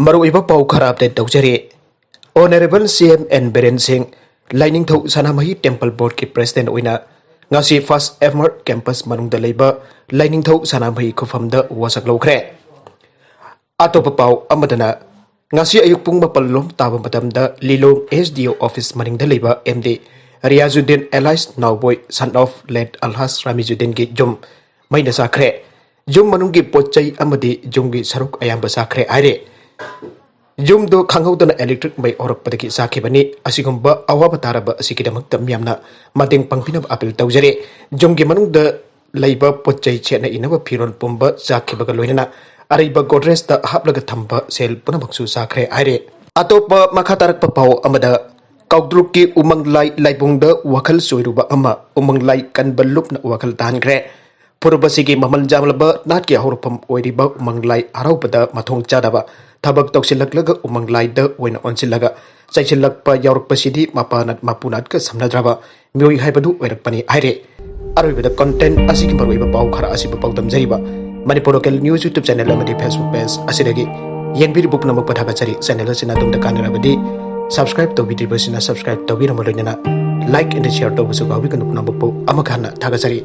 मरुइबा पाउ खरा अपडेट तौजरी honourable CM.N.Biren Singh Lainingthou Sanamahi temple board की प्रेसिडेंट ओइना ngasi फर्स्ट एवर कैंपस मनुंगदा लेबा लाइनिंगथौ सनामही खुफमदा वsak loukhre अतोप पाउ अमदना ngasi ayuk pung mapallom taba matamda Lilong SDO office Maningda लेबा MD Riazuddin Elias Nauboy son of late Alhas Ramizuddin gi jum maina Chakkhre jum manunggi potchai amadi jumgi saruk ayamba Chakkhre aire jum do khanghaudana electric mai orakpadagi sakhibani asigumba awaba taraba asikidamakta miyamna madeng pangpinab apil tawjare jumgi manungda leiba potchai chena inaba phiron pumba sakhibaga loinana ariba godres da haplaga thamba sel punamaksu Chakkhre aire atopa makhatarakpa pau amada Koutrukki Umanglai Laibungda Wakhal Choiruba ama Umanglai kanba Lupna Wakhal tahnkhre Purubasigi mamal jamlaba natki horpam oiriba Umanglai araupada mathong chadaba thabak toksilaklega Umanglai da oina onsilaga chaichilakpa yaurukpasidi mapanat mapunat ka samnadraba mioi haibadu oirakpani aire aroibada content asigi maroiba pau khara asiba pawdam jariba Manipur local news YouTube channel amadi Facebook page asidagi yengbiri bupnamak pathagachari channel asina dumda kanarabadi subscribe to video sina subscribe to biramo loinana like and share to busu gawi kanupnamak po amakhana thagachari